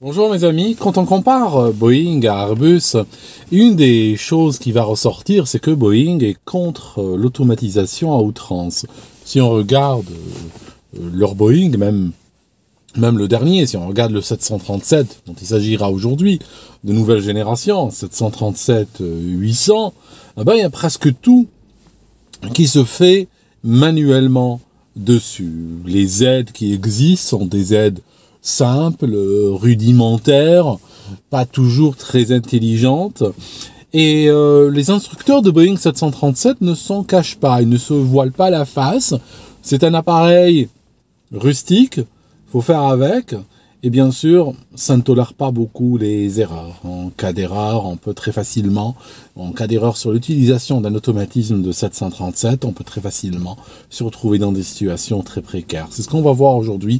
Bonjour mes amis, quand on compare Boeing à Airbus, une des choses qui va ressortir, c'est que Boeing est contre l'automatisation à outrance. Si on regarde leur Boeing, même le dernier, si on regarde le 737, dont il s'agira aujourd'hui, de nouvelle génération, 737-800, il y a presque tout qui se fait manuellement dessus. Les aides qui existent sont des aides simples, rudimentaires, pas toujours très intelligentes. Et les instructeurs de Boeing 737 ne s'en cachent pas, ils ne se voilent pas la face. C'est un appareil rustique, il faut faire avec. Et bien sûr, ça ne tolère pas beaucoup les erreurs. En cas d'erreur, on peut très facilement, en cas d'erreur sur l'utilisation d'un automatisme de 737, on peut très facilement se retrouver dans des situations très précaires. C'est ce qu'on va voir aujourd'hui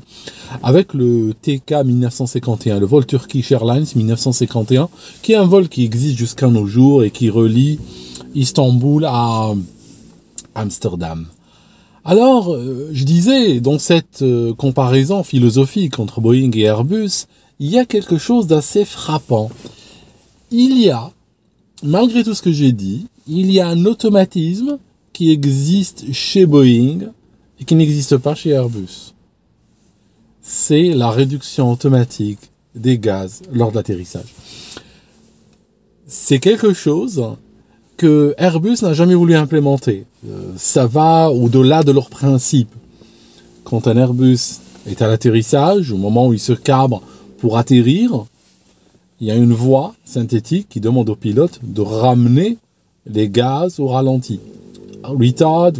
avec le TK 1951, le vol Turkish Airlines 1951, qui est un vol qui existe jusqu'à nos jours et qui relie Istanbul à Amsterdam. Alors, je disais, dans cette comparaison philosophique entre Boeing et Airbus, il y a quelque chose d'assez frappant. Il y a, malgré tout ce que j'ai dit, il y a un automatisme qui existe chez Boeing et qui n'existe pas chez Airbus. C'est la réduction automatique des gaz lors de l'atterrissage. C'est quelque chose que Airbus n'a jamais voulu implémenter. Ça va au-delà de leurs principes. Quand un Airbus est à l'atterrissage, au moment où il se cabre pour atterrir, il y a une voie synthétique qui demande au pilote de ramener les gaz au ralenti. Retard.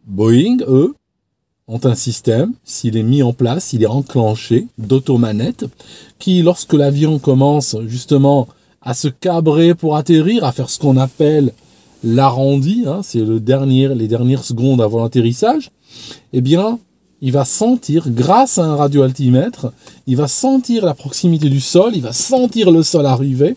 Boeing, eux, ont un système, s'il est mis en place, s'il est enclenché, d'automanette, qui, lorsque l'avion commence justement à se cabrer pour atterrir, à faire ce qu'on appelle l'arrondi, c'est les dernières secondes avant l'atterrissage, eh bien, il va sentir, grâce à un radioaltimètre, il va sentir la proximité du sol, il va sentir le sol arriver.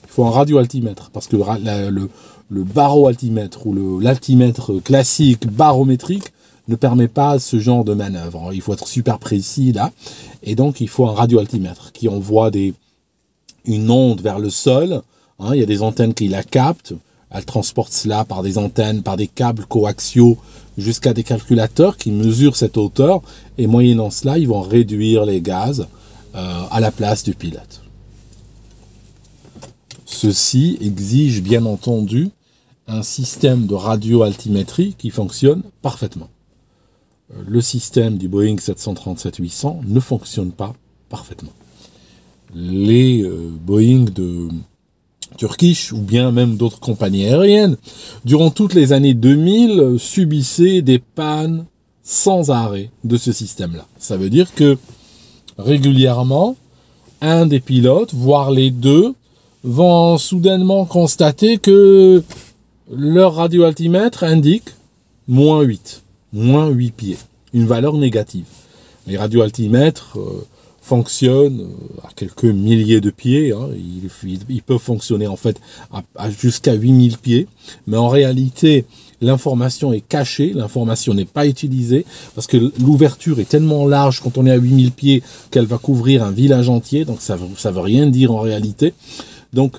Il faut un radioaltimètre, parce que le baroaltimètre ou l'altimètre classique barométrique ne permet pas ce genre de manœuvre. Il faut être super précis là, et donc il faut un radioaltimètre qui envoie une onde vers le sol, il y a des antennes qui la captent, elles transportent cela par des antennes, par des câbles coaxiaux jusqu'à des calculateurs qui mesurent cette hauteur, et moyennant cela, ils vont réduire les gaz à la place du pilote. Ceci exige bien entendu un système de radioaltimétrie qui fonctionne parfaitement. Le système du Boeing 737-800 ne fonctionne pas parfaitement. Les Boeing de Turkish ou bien même d'autres compagnies aériennes, durant toutes les années 2000, subissaient des pannes sans arrêt de ce système-là. Ça veut dire que régulièrement, un des pilotes, voire les deux, vont soudainement constater que leur radioaltimètre indique moins 8 pieds, une valeur négative. Les radioaltimètres fonctionnent à quelques milliers de pieds, ils peuvent fonctionner en fait à jusqu'à 8000 pieds, mais en réalité l'information est cachée, l'information n'est pas utilisée, parce que l'ouverture est tellement large quand on est à 8000 pieds qu'elle va couvrir un village entier, donc ça veut rien dire en réalité. Donc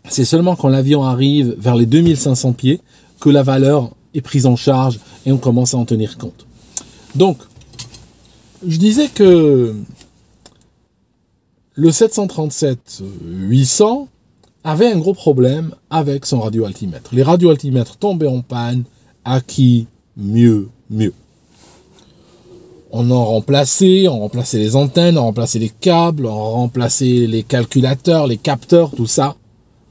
c'est seulement quand l'avion arrive vers les 2500 pieds que la valeur est prise en charge et on commence à en tenir compte. Donc, je disais que le 737-800 avait un gros problème avec son radioaltimètre. Les radioaltimètres tombaient en panne, à qui mieux. On remplaçait les antennes, on remplaçait les câbles, on remplaçait les calculateurs, les capteurs, tout ça.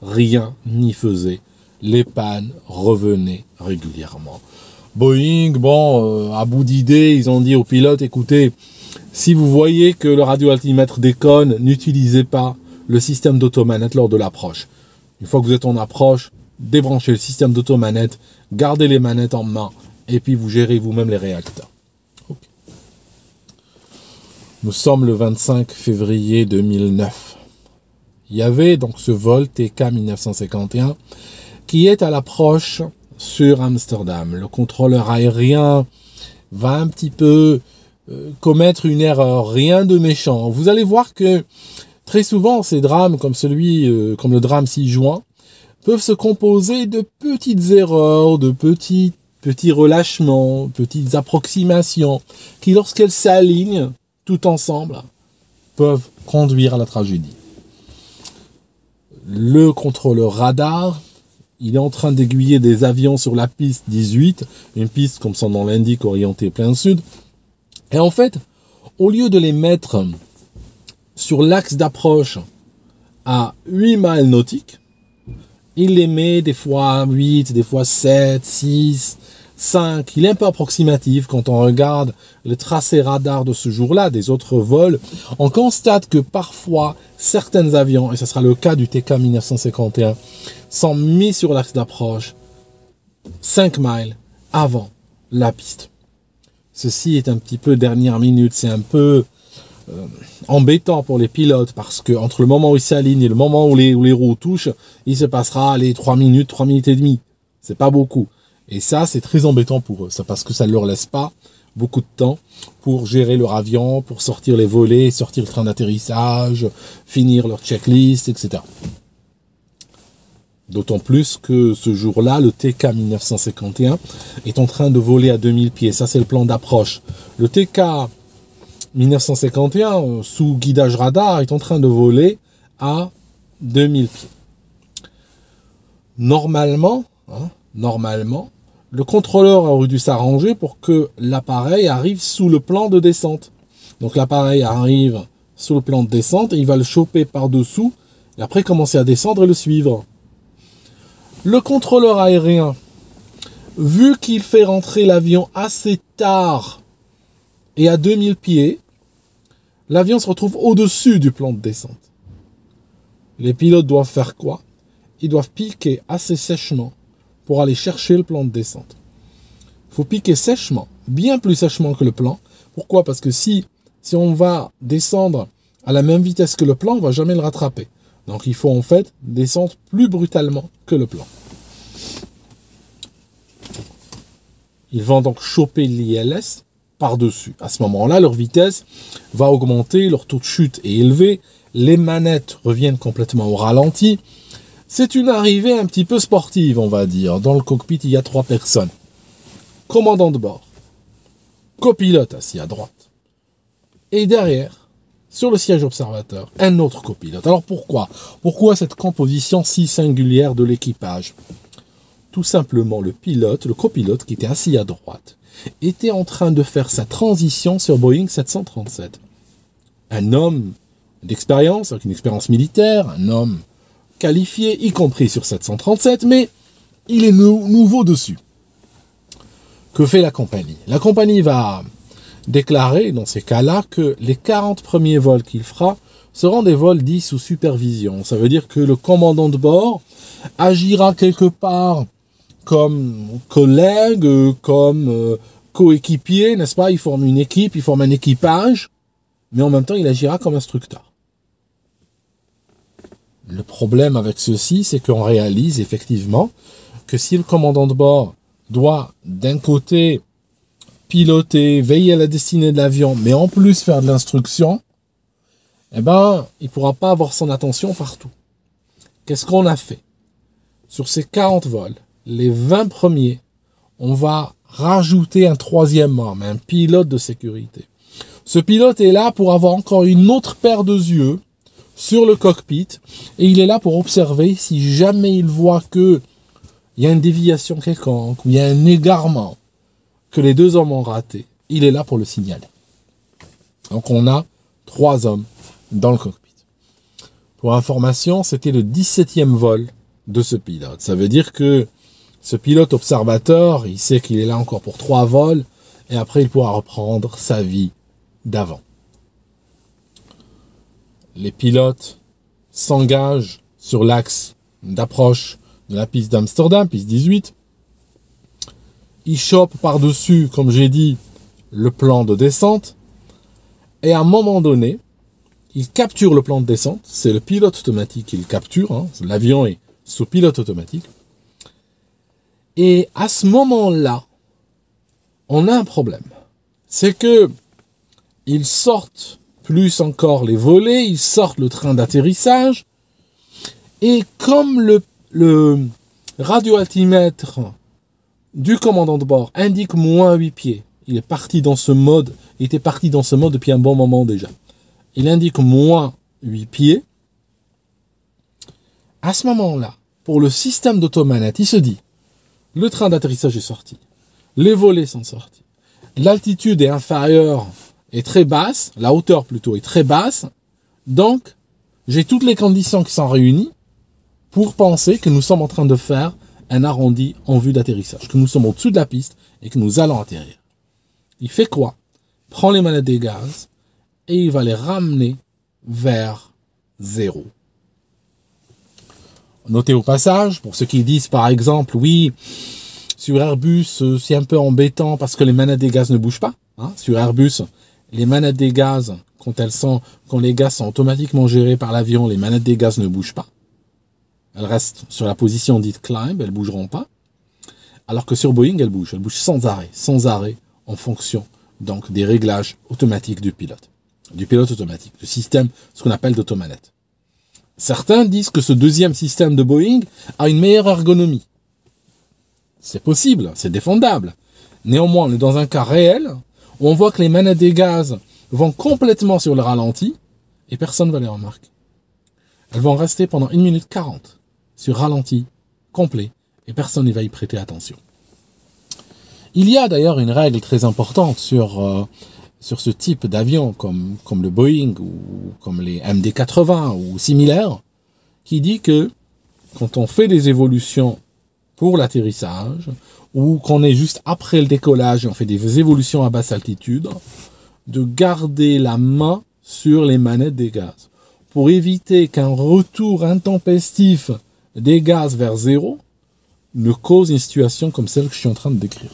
Rien n'y faisait. Les pannes revenaient régulièrement. Boeing, à bout d'idées, ils ont dit aux pilotes, écoutez, si vous voyez que le radioaltimètre déconne, n'utilisez pas le système d'automanette lors de l'approche. Une fois que vous êtes en approche, débranchez le système d'automanette, gardez les manettes en main, et puis vous gérez vous-même les réacteurs. Okay. Nous sommes le 25 février 2009. Il y avait donc ce vol TK 1951 qui est à l'approche sur Amsterdam. Le contrôleur aérien va un petit peu commettre une erreur, rien de méchant. Vous allez voir que très souvent, ces drames comme comme le drame 6 juin, peuvent se composer de petites erreurs, de petits relâchements, petites approximations, qui lorsqu'elles s'alignent tout ensemble, peuvent conduire à la tragédie. Le contrôleur radar, il est en train d'aiguiller des avions sur la piste 18, une piste, comme son nom l'indique, orientée plein sud. Et en fait, au lieu de les mettre sur l'axe d'approche à 8 miles nautiques, il les met des fois 8, des fois 7, 6, 5. Il est un peu approximatif quand on regarde le tracé radar de ce jour-là, des autres vols. On constate que parfois, certains avions, et ce sera le cas du TK 1951, sont mis sur l'axe d'approche 5 miles avant la piste. Ceci est un petit peu dernière minute, c'est un peu embêtant pour les pilotes parce que entre le moment où ils s'alignent et le moment où les roues touchent, il se passera les 3 minutes et demie. C'est pas beaucoup. Et ça, c'est très embêtant pour eux. Ça, parce que ça ne leur laisse pas beaucoup de temps pour gérer leur avion, pour sortir les volets, sortir le train d'atterrissage, finir leur checklist, etc. D'autant plus que ce jour-là, le TK 1951 est en train de voler à 2000 pieds. Ça, c'est le plan d'approche. Le TK 1951, sous guidage radar, est en train de voler à 2000 pieds. Normalement, le contrôleur aurait dû s'arranger pour que l'appareil arrive sous le plan de descente. Donc l'appareil arrive sous le plan de descente et il va le choper par-dessous et après commencer à descendre et le suivre. Le contrôleur aérien, vu qu'il fait rentrer l'avion assez tard et à 2000 pieds, l'avion se retrouve au-dessus du plan de descente. Les pilotes doivent faire quoi? Ils doivent piquer assez sèchement pour aller chercher le plan de descente. Il faut piquer sèchement, bien plus sèchement que le plan. Pourquoi? Parce que si on va descendre à la même vitesse que le plan, on ne va jamais le rattraper. Donc il faut en fait descendre plus brutalement que le plan. Ils vont donc choper l'ILS par-dessus. À ce moment-là, leur vitesse va augmenter, leur taux de chute est élevé, les manettes reviennent complètement au ralenti. C'est une arrivée un petit peu sportive, on va dire. Dans le cockpit, il y a 3 personnes. Commandant de bord, copilote assis à droite, et derrière, sur le siège observateur, un autre copilote. Alors pourquoi? Pourquoi cette composition si singulière de l'équipage? Tout simplement, le copilote qui était assis à droite, était en train de faire sa transition sur Boeing 737. Un homme d'expérience, avec une expérience militaire, un homme qualifié, y compris sur 737, mais il est nouveau dessus. Que fait la compagnie? La compagnie va déclarer, dans ces cas-là, que les 40 premiers vols qu'il fera seront des vols dits sous supervision. Ça veut dire que le commandant de bord agira quelque part comme collègue, comme coéquipier, n'est-ce pas? Il forme une équipe, il forme un équipage, mais en même temps, il agira comme instructeur. Le problème avec ceci, c'est qu'on réalise effectivement que si le commandant de bord doit d'un côté piloter, veiller à la destinée de l'avion, mais en plus faire de l'instruction, eh ben, il ne pourra pas avoir son attention partout. Qu'est-ce qu'on a fait? Sur ces 40 vols, les 20 premiers, on va rajouter un 3e membre, un pilote de sécurité. Ce pilote est là pour avoir encore une autre paire de yeux sur le cockpit et il est là pour observer si jamais il voit que il y a une déviation quelconque ou il y a un égarement que les 2 hommes ont raté. Il est là pour le signaler. Donc on a 3 hommes dans le cockpit. Pour information, c'était le 17e vol de ce pilote. Ça veut dire que ce pilote observateur, il sait qu'il est là encore pour 3 vols et après il pourra reprendre sa vie d'avant. Les pilotes s'engagent sur l'axe d'approche de la piste d'Amsterdam, piste 18. Ils chopent par-dessus, comme j'ai dit, le plan de descente. Et à un moment donné, ils capturent le plan de descente. C'est le pilote automatique qui le capture. Hein. L'avion est sous pilote automatique. Et à ce moment-là, on a un problème. C'est que ils sortent plus encore les volets, ils sortent le train d'atterrissage, et comme le radioaltimètre du commandant de bord indique moins 8 pieds, il était parti dans ce mode depuis un bon moment déjà, il indique moins 8 pieds, à ce moment-là, pour le système d'automanette, il se dit, le train d'atterrissage est sorti, les volets sont sortis, l'altitude est inférieure, est très basse, la hauteur plutôt est très basse, donc j'ai toutes les conditions qui sont réunies pour penser que nous sommes en train de faire un arrondi en vue d'atterrissage, que nous sommes au-dessus de la piste et que nous allons atterrir. Il fait quoi? Prend les manettes des gaz et il va les ramener vers 0. Notez au passage, pour ceux qui disent par exemple, oui, sur Airbus, c'est un peu embêtant parce que les manettes des gaz ne bougent pas. Hein. Sur Airbus, les manettes des gaz, quand les gaz sont automatiquement gérés par l'avion, les manettes des gaz ne bougent pas. Elles restent sur la position dite climb, elles ne bougeront pas. Alors que sur Boeing, elles bougent sans arrêt, en fonction donc des réglages automatiques du pilote automatique, du système, ce qu'on appelle d'automanette. Certains disent que ce deuxième système de Boeing a une meilleure ergonomie. C'est possible, c'est défendable. Néanmoins, on est dans un cas réel où on voit que les manettes des gaz vont complètement sur le ralenti et personne ne va les remarquer. Elles vont rester pendant 1 minute 40 sur ralenti complet et personne ne va y prêter attention. Il y a d'ailleurs une règle très importante sur ce type d'avion comme le Boeing ou comme les MD-80 ou similaires qui dit que quand on fait des évolutions pour l'atterrissage ou qu'on est juste après le décollage et on fait des évolutions à basse altitude, de garder la main sur les manettes des gaz pour éviter qu'un retour intempestif des gaz vers 0 ne cause une situation comme celle que je suis en train de décrire.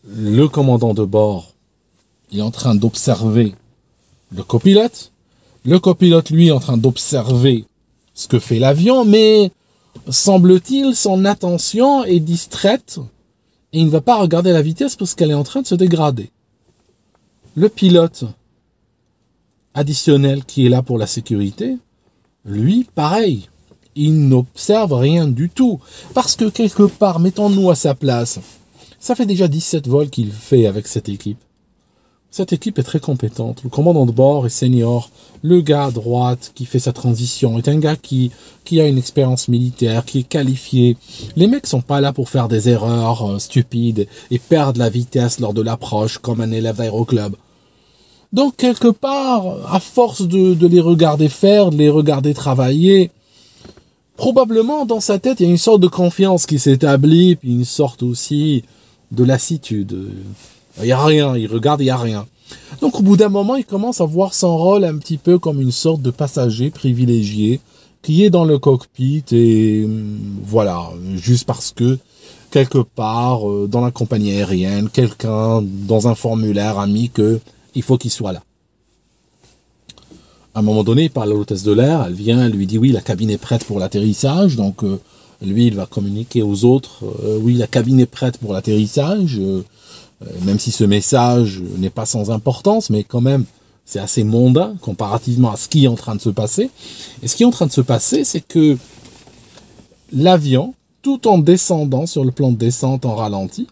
Le commandant de bord est en train d'observer le copilote. Le copilote, lui, est en train d'observer ce que fait l'avion, mais semble-t-il, son attention est distraite et il ne va pas regarder la vitesse parce qu'elle est en train de se dégrader. Le pilote additionnel qui est là pour la sécurité, lui, pareil, il n'observe rien du tout. Parce que quelque part, mettons-nous à sa place, ça fait déjà 17 vols qu'il fait avec cette équipe. Cette équipe est très compétente. Le commandant de bord est senior. Le gars à droite qui fait sa transition est un gars qui a une expérience militaire, qui est qualifié. Les mecs sont pas là pour faire des erreurs stupides et perdre la vitesse lors de l'approche comme un élève d'aéroclub. Donc, quelque part, à force de les regarder faire, de les regarder travailler, probablement dans sa tête, il y a une sorte de confiance qui s'établit, puis une sorte aussi de lassitude. Il n'y a rien, il regarde, il n'y a rien. Donc, au bout d'un moment, il commence à voir son rôle un petit peu comme une sorte de passager privilégié qui est dans le cockpit et voilà, juste parce que quelque part, dans la compagnie aérienne, quelqu'un dans un formulaire a mis que il faut qu'il soit là. À un moment donné, il parle à l'hôtesse de l'air, elle vient, elle lui dit oui, la cabine est prête pour l'atterrissage, donc lui, il va communiquer aux autres, oui, la cabine est prête pour l'atterrissage, même si ce message n'est pas sans importance, mais quand même, c'est assez mondain comparativement à ce qui est en train de se passer. Et ce qui est en train de se passer, c'est que l'avion, tout en descendant sur le plan de descente en ralenti,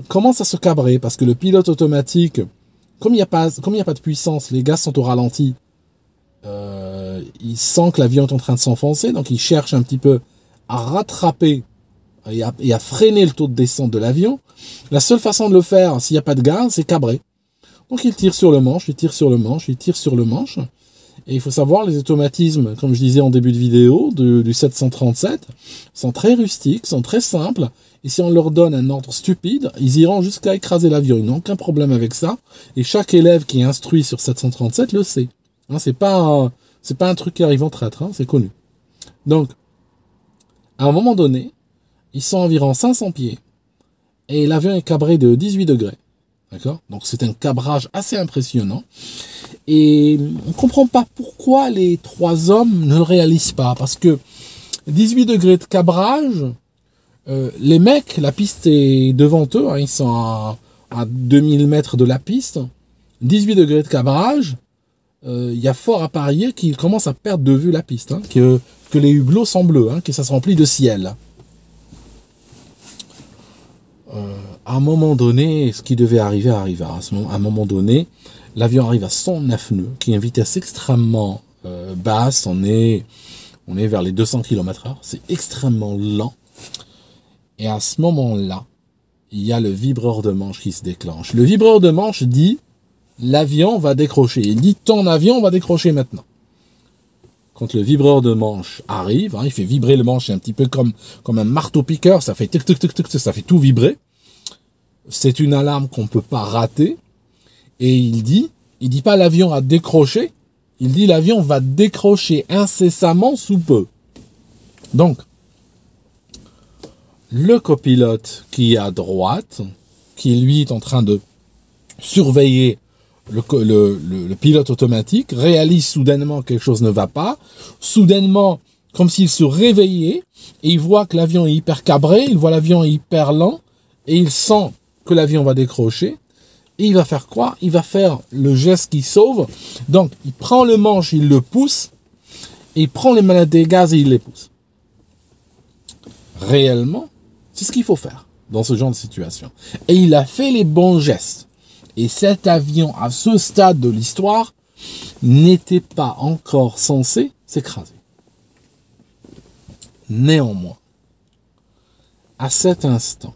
commence à se cabrer parce que le pilote automatique, comme il n'y a pas de puissance, les gaz sont au ralenti, il sent que l'avion est en train de s'enfoncer, donc il cherche un petit peu à rattraper et à freiner le taux de descente de l'avion. La seule façon de le faire, s'il n'y a pas de gaz, c'est cabrer. Donc il tire sur le manche, il tire sur le manche, il tire sur le manche. Et il faut savoir, les automatismes, comme je disais en début de vidéo, du 737, sont très rustiques, sont très simples. Et si on leur donne un ordre stupide, ils iront jusqu'à écraser l'avion. Ils n'ont aucun problème avec ça. Et chaque élève qui est instruit sur 737 le sait. Hein, c'est pas un truc qui arrive en traître, hein, c'est connu. Donc, à un moment donné, ils sont environ 500 pieds. Et l'avion est cabré de 18 degrés. D'accord ? Donc c'est un cabrage assez impressionnant. Et on ne comprend pas pourquoi les 3 hommes ne le réalisent pas. Parce que 18 degrés de cabrage, Les mecs, la piste est devant eux, hein, ils sont à 2000 mètres de la piste, 18 degrés de cabrage, il y a fort à parier qu'ils commencent à perdre de vue la piste, hein, que les hublots sont bleus, hein, que ça se remplit de ciel. À un moment donné, ce qui devait arriver arriva. À un moment donné, l'avion arrive à 109 nœuds, qui est une vitesse extrêmement basse, on est vers les 200 km/h, c'est extrêmement lent. Et à ce moment-là, il y a le vibreur de manche qui se déclenche. Le vibreur de manche dit, l'avion va décrocher. Il dit, ton avion va décrocher maintenant. Quand le vibreur de manche arrive, hein, il fait vibrer le manche, c'est un petit peu comme un marteau-piqueur, ça fait tic tic tic tic, ça fait tout vibrer. C'est une alarme qu'on ne peut pas rater. Et il dit pas l'avion a décroché, il dit l'avion va décrocher incessamment sous peu. Donc, le copilote qui est à droite, qui lui est en train de surveiller le pilote automatique, réalise soudainement que quelque chose ne va pas, soudainement, comme s'il se réveillait, et il voit que l'avion est hyper cabré, il voit l'avion hyper lent, et il sent que l'avion va décrocher, et il va faire quoi? Il va faire le geste qui sauve, donc il prend le manche, il le pousse, et il prend les manettes des gaz et il les pousse. Réellement, c'est ce qu'il faut faire dans ce genre de situation. Et il a fait les bons gestes. Et cet avion, à ce stade de l'histoire, n'était pas encore censé s'écraser. Néanmoins, à cet instant,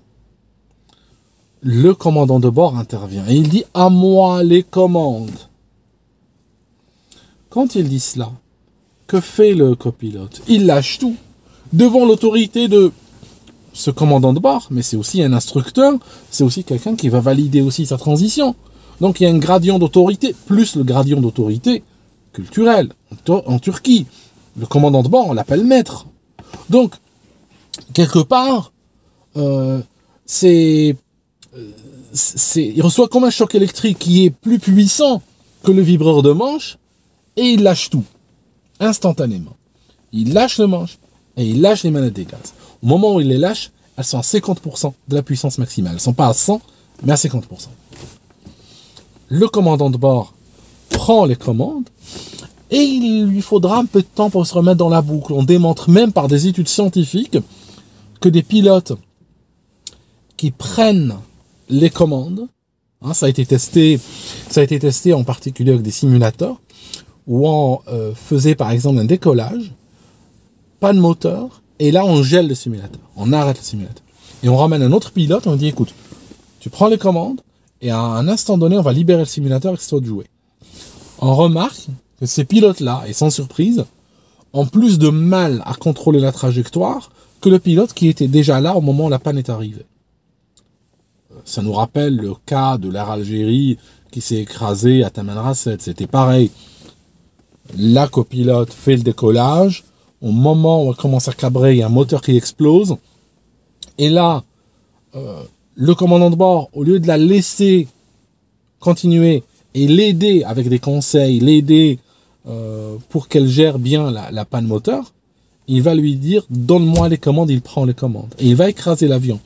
le commandant de bord intervient et il dit « À moi les commandes ». Quand il dit cela, que fait le copilote? Il lâche tout devant l'autorité de ce commandant de bord, mais c'est aussi un instructeur, c'est aussi quelqu'un qui va valider aussi sa transition. Donc il y a un gradient d'autorité, plus le gradient d'autorité culturel. En Turquie, le commandant de bord, on l'appelle maître. Donc, quelque part, il reçoit comme un choc électrique qui est plus puissant que le vibreur de manche, et il lâche tout, instantanément. Il lâche le manche, et il lâche les manettes des gaz. Au moment où il les lâche, elles sont à 50% de la puissance maximale. Elles ne sont pas à 100, mais à 50%. Le commandant de bord prend les commandes et il lui faudra un peu de temps pour se remettre dans la boucle. On démontre même par des études scientifiques que des pilotes qui prennent les commandes, hein, ça a été testé en particulier avec des simulateurs, où on faisait par exemple un décollage, pas de moteur, et là, on gèle le simulateur. On arrête le simulateur. Et on ramène un autre pilote, on dit, écoute, tu prends les commandes, et à un instant donné, on va libérer le simulateur et c'est toi de jouer. On remarque que ces pilotes-là, et sans surprise, ont plus de mal à contrôler la trajectoire que le pilote qui était déjà là au moment où la panne est arrivée. Ça nous rappelle le cas de l'Air Algérie qui s'est écrasé à Tamanrasset. C'était pareil. La copilote fait le décollage. Au moment où on commence à cabrer, il y a un moteur qui explose. Et là, le commandant de bord, au lieu de la laisser continuer et l'aider avec des conseils, l'aider pour qu'elle gère bien la panne moteur, il va lui dire « Donne-moi les commandes », il prend les commandes. Et il va écraser l'avion.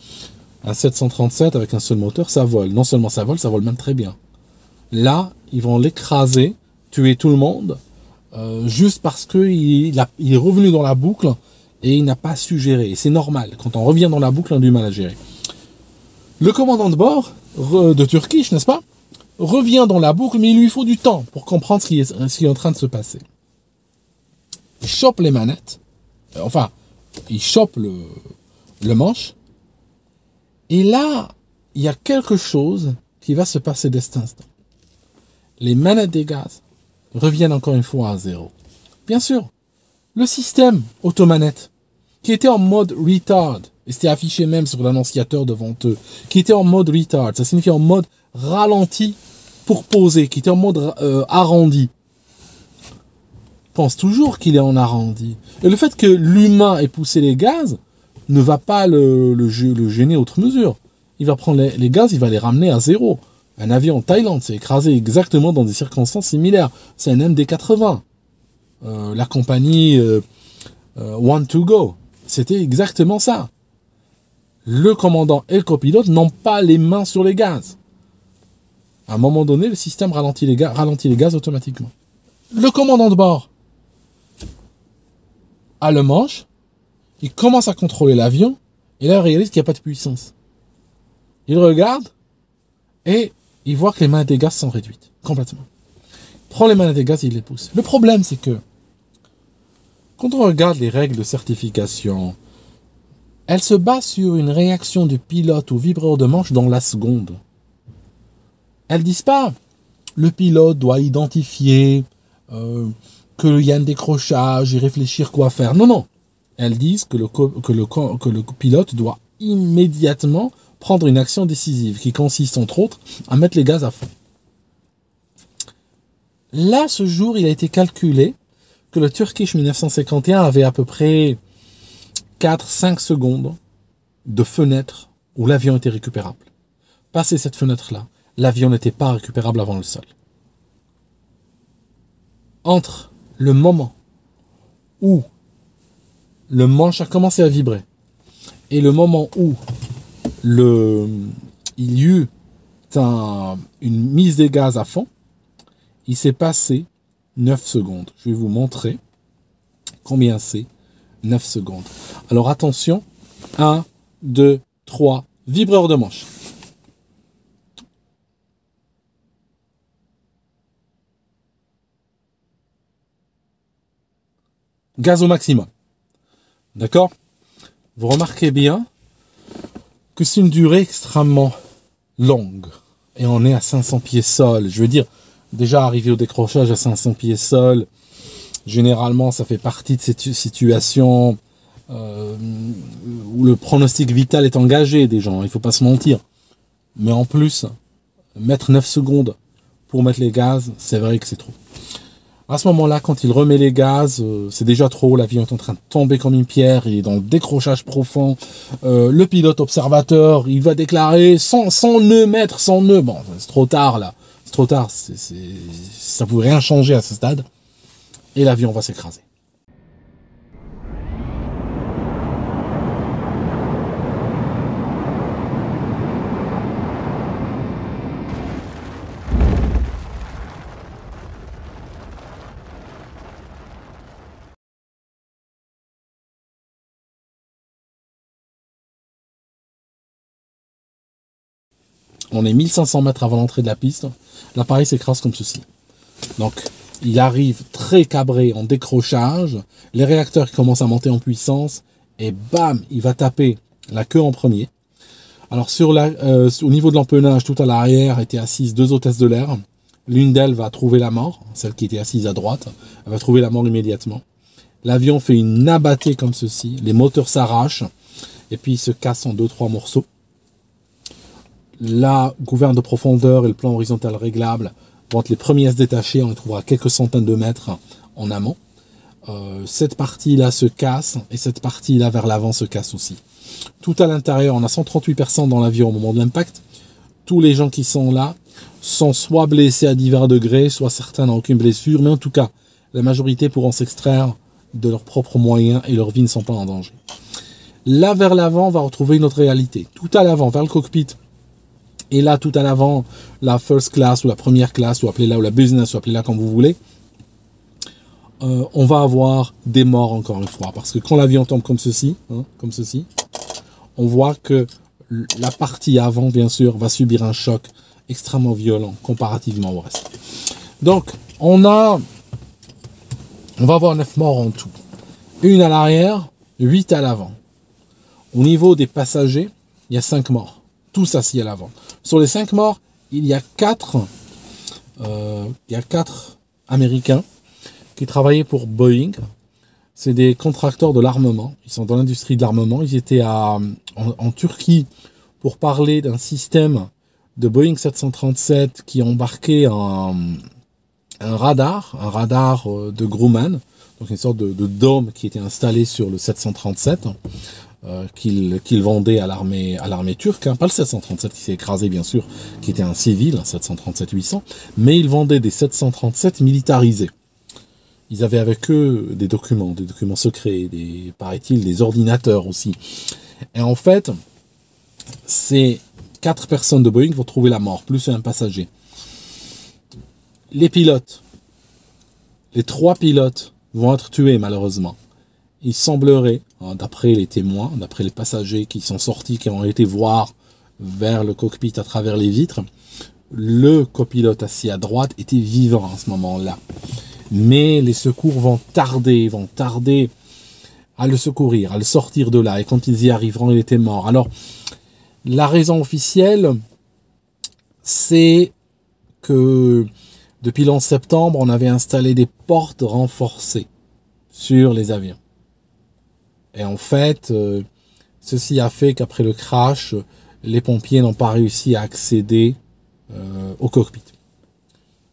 Un 737 avec un seul moteur, ça vole. Non seulement ça vole même très bien. Là, ils vont l'écraser, tuer tout le monde, juste parce qu'il est revenu dans la boucle et il n'a pas su gérer. Et c'est normal, quand on revient dans la boucle, on a du mal à gérer. Le commandant de bord de Turkish, n'est-ce pas, revient dans la boucle, mais il lui faut du temps pour comprendre ce qui est en train de se passer. Il chope les manettes, il chope le manche, et là, il y a quelque chose qui va se passer dès cet instant. Les manettes des gaz reviennent encore une fois à zéro. Bien sûr, le système automanette, qui était en mode retard, et c'était affiché même sur l'annonciateur devant eux, qui était en mode retard, ça signifie en mode ralenti pour poser, qui était en mode arrondi, pense toujours qu'il est en arrondi. Et le fait que l'humain ait poussé les gaz ne va pas le gêner outre mesure. Il va prendre les gaz, il va les ramener à zéro. Un avion en Thaïlande s'est écrasé exactement dans des circonstances similaires. C'est un MD-80. La compagnie One to Go. C'était exactement ça. le commandant et le copilote n'ont pas les mains sur les gaz. À un moment donné, le système ralentit les gaz automatiquement. Le commandant de bord a le manche, il commence à contrôler l'avion, et là il réalise qu'il n'y a pas de puissance. Il regarde, et il voit que les manettes des gaz sont réduites, complètement. Il prend les manettes des gaz et il les pousse. Le problème, c'est que, quand on regarde les règles de certification, elles se basent sur une réaction du pilote au vibreur de manche dans la seconde. Elles disent pas, le pilote doit identifier qu'il y a un décrochage et réfléchir quoi faire. Non, non. Elles disent que le pilote doit immédiatement prendre une action décisive qui consiste, entre autres, à mettre les gaz à fond. Là, ce jour, il a été calculé que le Turkish 1951 avait à peu près 4-5 secondes de fenêtre où l'avion était récupérable. Passé cette fenêtre-là, l'avion n'était pas récupérable avant le sol. Entre le moment où le manche a commencé à vibrer et le moment où il y eut une mise des gaz à fond, il s'est passé 9 secondes. Je vais vous montrer combien c'est 9 secondes. Alors attention, 1, 2, 3, vibreur de manche. Gaz au maximum. D'accord? Vous remarquez bien que c'est une durée extrêmement longue. Et on est à 500 pieds sol. Je veux dire, déjà arrivé au décrochage à 500 pieds sol, généralement ça fait partie de cette situation où le pronostic vital est engagé des gens. Il ne faut pas se mentir. Mais en plus, mettre 9 secondes pour mettre les gaz, c'est vrai que c'est trop. À ce moment-là, quand il remet les gaz, c'est déjà trop, l'avion est en train de tomber comme une pierre, il est dans le décrochage profond. Le pilote observateur, il va déclarer sans nœud, maître, sans nœud. Bon, c'est trop tard là, c'est trop tard, ça pouvait rien changer à ce stade. Et l'avion va s'écraser. On est 1500 mètres avant l'entrée de la piste. L'appareil s'écrase comme ceci. Donc, il arrive très cabré en décrochage. Les réacteurs commencent à monter en puissance. Et bam, il va taper la queue en premier. Alors, au niveau de l'empennage, tout à l'arrière étaient assises 2 hôtesses de l'air. L'une d'elles va trouver la mort. Celle qui était assise à droite, elle va trouver la mort immédiatement. L'avion fait une abattée comme ceci. Les moteurs s'arrachent. Et puis, il se casse en 2-3 morceaux. La gouverne de profondeur et le plan horizontal réglable vont être les premiers à se détacher. On les trouvera à quelques centaines de mètres en amont. Cette partie-là se casse et cette partie-là vers l'avant se casse aussi. Tout à l'intérieur, on a 138 personnes dans l'avion au moment de l'impact. Tous les gens qui sont là sont soit blessés à divers degrés, soit certains n'ont aucune blessure. Mais en tout cas, la majorité pourront s'extraire de leurs propres moyens et leurs vies ne sont pas en danger. Là, vers l'avant, on va retrouver une autre réalité. Tout à l'avant, vers le cockpit, et là, tout à l'avant, la first class ou la première classe, ou appelez-la ou la business, ou appelez-la comme vous voulez, on va avoir des morts encore une fois. Parce que quand l'avion tombe comme ceci, on voit que la partie avant, bien sûr, va subir un choc extrêmement violent comparativement au reste. Donc, on va avoir 9 morts en tout. 1 à l'arrière, 8 à l'avant. Au niveau des passagers, il y a 5 morts. Tous assis à l'avant. Sur les 5 morts, il y a 4 Américains qui travaillaient pour Boeing. C'est des contracteurs de l'armement. Ils sont dans l'industrie de l'armement. Ils étaient en Turquie pour parler d'un système de Boeing 737 qui embarquait un radar de Grumman, donc une sorte de dôme qui était installé sur le 737. Qu'il vendait à l'armée turque, hein. Pas le 737 qui s'est écrasé bien sûr, qui était un civil, un 737-800, mais il vendait des 737 militarisés. Ils avaient avec eux des documents secrets, paraît-il, des ordinateurs aussi. Et en fait, ces 4 personnes de Boeing vont trouver la mort, plus un passager. Les pilotes, les 3 pilotes vont être tués malheureusement. Il semblerait, d'après les témoins, d'après les passagers qui sont sortis, qui ont été voir vers le cockpit à travers les vitres, le copilote assis à droite était vivant à ce moment-là. Mais les secours vont tarder à le secourir, à le sortir de là. Et quand ils y arriveront, il était mort. Alors, la raison officielle, c'est que depuis le 11 septembre, on avait installé des portes renforcées sur les avions. Et en fait, ceci a fait qu'après le crash, les pompiers n'ont pas réussi à accéder au cockpit.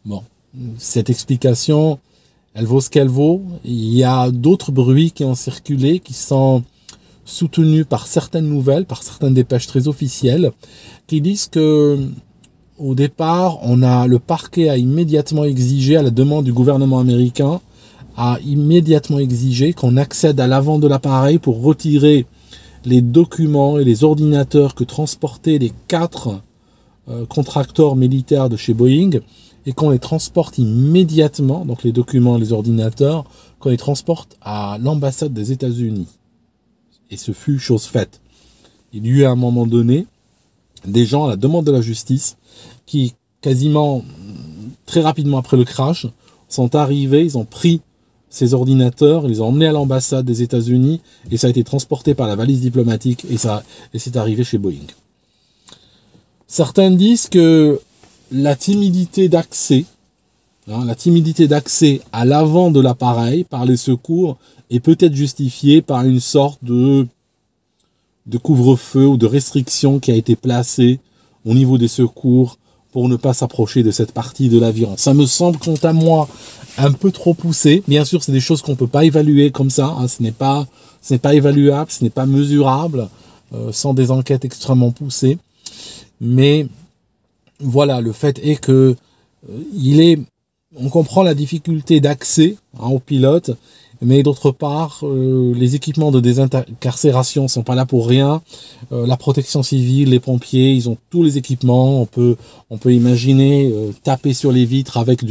Bon, cette explication, elle vaut ce qu'elle vaut. Il y a d'autres bruits qui ont circulé, qui sont soutenus par certaines nouvelles, par certaines dépêches très officielles, qui disent que au départ, le parquet a immédiatement exigé, à la demande du gouvernement américain, a immédiatement exigé qu'on accède à l'avant de l'appareil pour retirer les documents et les ordinateurs que transportaient les 4 contracteurs militaires de chez Boeing, et qu'on les transporte immédiatement, donc les documents et les ordinateurs, qu'on les transporte à l'ambassade des États-Unis. Et ce fut chose faite. Il y eut à un moment donné des gens à la demande de la justice qui, quasiment très rapidement après le crash, sont arrivés, ils ont pris ces ordinateurs, ils les ont emmenés à l'ambassade des États-Unis et ça a été transporté par la valise diplomatique et c'est arrivé chez Boeing. Certains disent que la timidité d'accès à l'avant de l'appareil par les secours est peut-être justifiée par une sorte de couvre-feu ou de restriction qui a été placée au niveau des secours pour ne pas s'approcher de cette partie de l'avion. Ça me semble, quant à moi, un peu trop poussé. Bien sûr, c'est des choses qu'on peut pas évaluer comme ça. Ce n'est pas évaluable, ce n'est pas mesurable sans des enquêtes extrêmement poussées. Mais voilà, le fait est que on comprend la difficulté d'accès aux pilotes, mais d'autre part, les équipements de désincarcération sont pas là pour rien. La protection civile, les pompiers, ils ont tous les équipements. On peut imaginer taper sur les vitres avec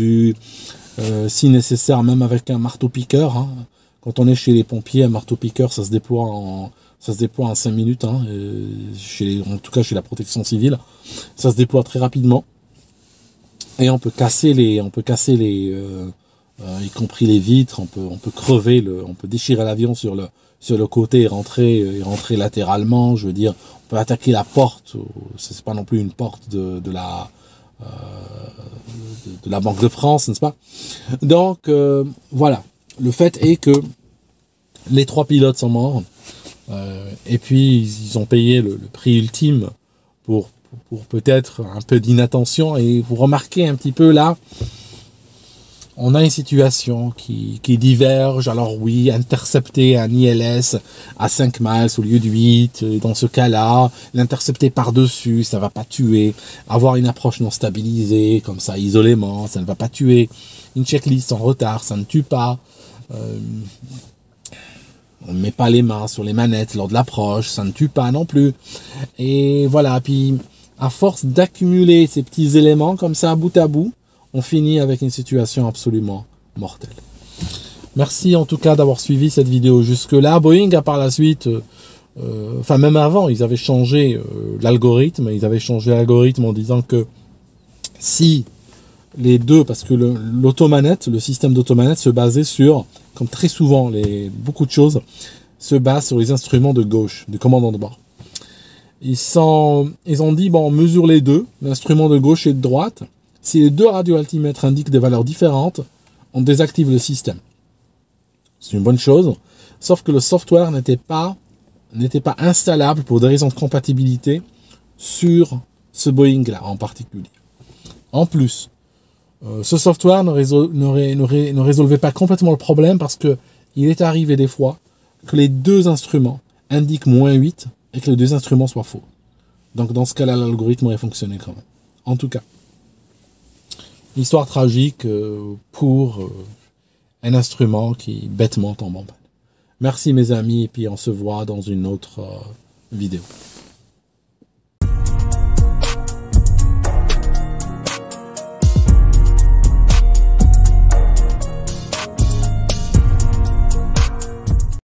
si nécessaire, même avec un marteau-piqueur. Quand on est chez les pompiers, un marteau-piqueur, ça se déploie en 5 minutes. En tout cas, chez la protection civile, ça se déploie très rapidement. Et on peut casser y compris les vitres, on peut crever on peut déchirer l'avion sur le côté et rentrer latéralement. Je veux dire, on peut attaquer la porte. C'est pas non plus une porte de la Banque de France, n'est-ce pas? Donc voilà. Le fait est que les 3 pilotes sont morts et puis ils ont payé le prix ultime pour peut-être un peu d'inattention. Et vous remarquez un petit peu là, on a une situation qui diverge. Alors oui, intercepter un ILS à 5 miles au lieu de 8, dans ce cas-là, l'intercepter par-dessus, ça va pas tuer. Avoir une approche non stabilisée, comme ça, isolément, ça ne va pas tuer. Une checklist en retard, ça ne tue pas. On ne met pas les mains sur les manettes lors de l'approche, ça ne tue pas non plus. Et voilà, puis à force d'accumuler ces petits éléments comme ça, bout à bout, on finit avec une situation absolument mortelle. Merci en tout cas d'avoir suivi cette vidéo jusque-là. Boeing a par la suite, même avant, ils avaient changé l'algorithme. Ils avaient changé l'algorithme en disant que si les deux, parce que l'automanette, le système d'automanette se basait sur, comme très souvent, beaucoup de choses, se basent sur les instruments de gauche, du commandant de bord. Ils ont dit, bon, on mesure les deux, l'instrument de gauche et de droite. Si les deux radioaltimètres indiquent des valeurs différentes, on désactive le système. C'est une bonne chose, sauf que le software n'était pas installable pour des raisons de compatibilité sur ce Boeing-là en particulier. En plus, ce software ne résolvait pas complètement le problème parce que il est arrivé des fois que les deux instruments indiquent -8 et que les deux instruments soient faux. Donc dans ce cas-là, l'algorithme aurait fonctionné quand même. En tout cas, histoire tragique pour un instrument qui bêtement tombe en panne. Merci mes amis et puis on se voit dans une autre vidéo.